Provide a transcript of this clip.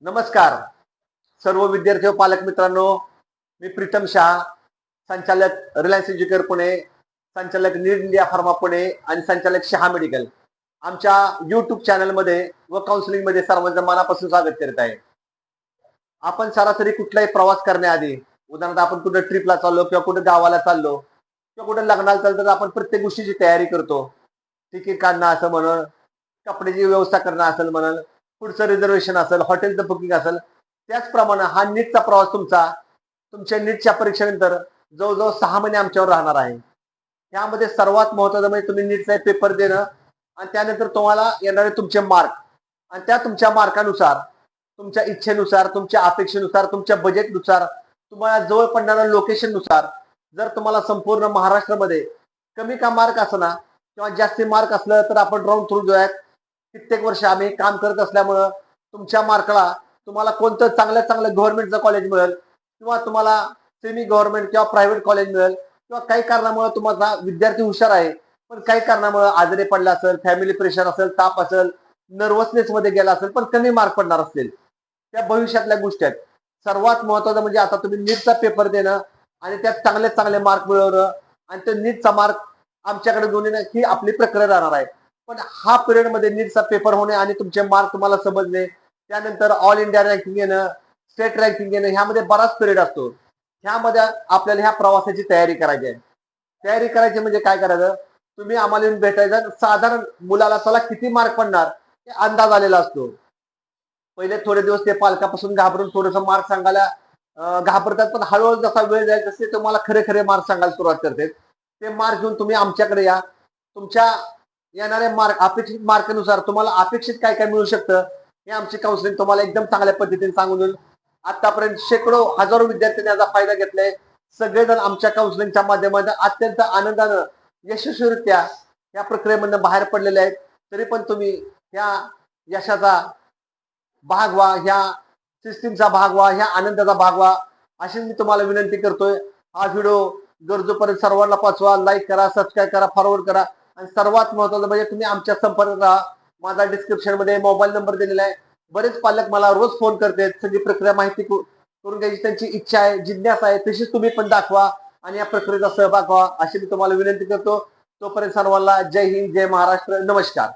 नमस्कार सर्व विद्यार्थी व पालक मित्रांनो, मी प्रीतम शाह, संचालक रिलायन्स एज्युकेअर पुणे, संचालक नीड इंडिया फार्मा पुणे आणि संचालक शहा मेडिकल आमच्या युट्यूब चॅनलमध्ये व काउन्सिलिंग मध्ये सर्वांचं मनापासून स्वागत करत आहे. आपण सरासरी कुठलाही प्रवास करण्याआधी, उदाहरणार्थ आपण कुठे ट्रिपला चाललो किंवा कुठे गावाला चाललो किंवा कुठे लग्नाला चालतो तर आपण प्रत्येक गोष्टीची तयारी करतो. तिकीट काढणं असं म्हणून, कपड्याची व्यवस्था करणं असेल म्हणून, पुढचं रिझर्वेशन असेल, हॉटेलचं बुकिंग असेल. त्याचप्रमाणे हा नीटचा प्रवास तुमच्या नीटच्या परीक्षेनंतर जवळजवळ 6 महिने आमच्यावर राहणार आहे. त्यामध्ये सर्वात महत्वाचं म्हणजे तुम्ही नीटचा पेपर देणं आणि त्यानंतर तुम्हाला येणारे तुमचे मार्क आणि त्या तुमच्या मार्कानुसार, तुमच्या इच्छेनुसार, तुमच्या अपेक्षेनुसार, तुमच्या बजेटनुसार, तुम्हाला जवळ पडणाऱ्या लोकेशननुसार, जर तुम्हाला संपूर्ण महाराष्ट्रामध्ये कमी का मार्क असणार किंवा जास्ती मार्क असलं तर आपण राऊंड थ्रू जो आहे, कित्येक वर्ष आम्ही काम करत असल्यामुळं तुमच्या मार्कला तुम्हाला कोणतं चांगलं गव्हर्नमेंटचं कॉलेज मिळेल किंवा तुम्हाला सेमी गव्हर्नमेंट किंवा प्रायव्हेट कॉलेज मिळेल किंवा काही कारणामुळे तुम्हाला विद्यार्थी हुशार आहे पण काही कारणामुळे आजारी पडला असेल, फॅमिली प्रेशर असेल, ताप असेल, नर्वसनेस मध्ये गेला असेल पण कमी मार्क पडणार असतील, त्या भविष्यातल्या गोष्टी आहेत. सर्वात महत्वाचं म्हणजे आता तुम्ही नीटचा पेपर देणं आणि त्यात चांगले मार्क मिळवणं आणि तो नीटचा मार्क आमच्याकडे घेऊन येणं ही आपली प्रक्रिया राहणार आहे. पण हा पिरियड मध्ये नीटचा पेपर होणे आणि तुमचे मार्क तुम्हाला समजणे, त्यानंतर ऑल इंडिया रँकिंग येणं, स्टेट रँकिंग येणं, ह्यामध्ये बराच पिरियड असतो. ह्यामध्ये आपल्याला ह्या प्रवासाची तयारी करायची आहे. तयारी करायची म्हणजे काय करायचं, तुम्ही आम्हाला येऊन भेटायचं. साधारण मुलाला चला किती मार्क पडणार हे अंदाज आलेला असतो. पहिले थोडे दिवस ते पालकापासून घाबरून थोडस मार्क सांगायला घाबरतात, पण हळूहळू जसा वेळ जाईल तसे तुम्हाला खरे मार्क सांगायला सुरुवात करते. ते मार्क घेऊन तुम्ही आमच्याकडे या. तुमच्या येणाऱ्या मार्क, अपेक्षित मार्कानुसार तुम्हाला अपेक्षित काय काय मिळू शकतं हे आमची काउन्सिलिंग तुम्हाला एकदम चांगल्या पद्धतीने सांगून देईल. आतापर्यंत शेकडो हजारो विद्यार्थ्यांनी याचा फायदा घेतलाय. सगळेजण आमच्या काउन्सिलिंगच्या माध्यमातून अत्यंत आनंदानं, यशस्वीरित्या या प्रक्रियेमधून बाहेर पडलेले आहेत. तरी पण तुम्ही ह्या यशाचा भाग व्हा, ह्या सिस्टीमचा भाग व्हा, ह्या आनंदाचा भाग व्हा अशी मी तुम्हाला विनंती करतोय. हा व्हिडिओ गरजूपर्यंत सर्वांना पाठवा, लाईक करा, सबस्क्राईब करा, फॉरवर्ड करा आणि सर्वात महत्वाचं म्हणजे तुम्ही आमच्या संपर्क राहा. माझा डिस्क्रिप्शन मध्ये मोबाईल नंबर दिलेला आहे. बरेच पालक मला रोज फोन करतात, सगळी प्रक्रिया माहिती करून घ्यायची त्यांची इच्छा आहे, जिज्ञासा आहे, तशीच तुम्ही पण दाखवा आणि या प्रक्रियेचा सहभाग व्हा अशी मी तुम्हाला विनंती करतो. तोपर्यंत सर्वांना जय हिंद, जय महाराष्ट्र, नमस्कार.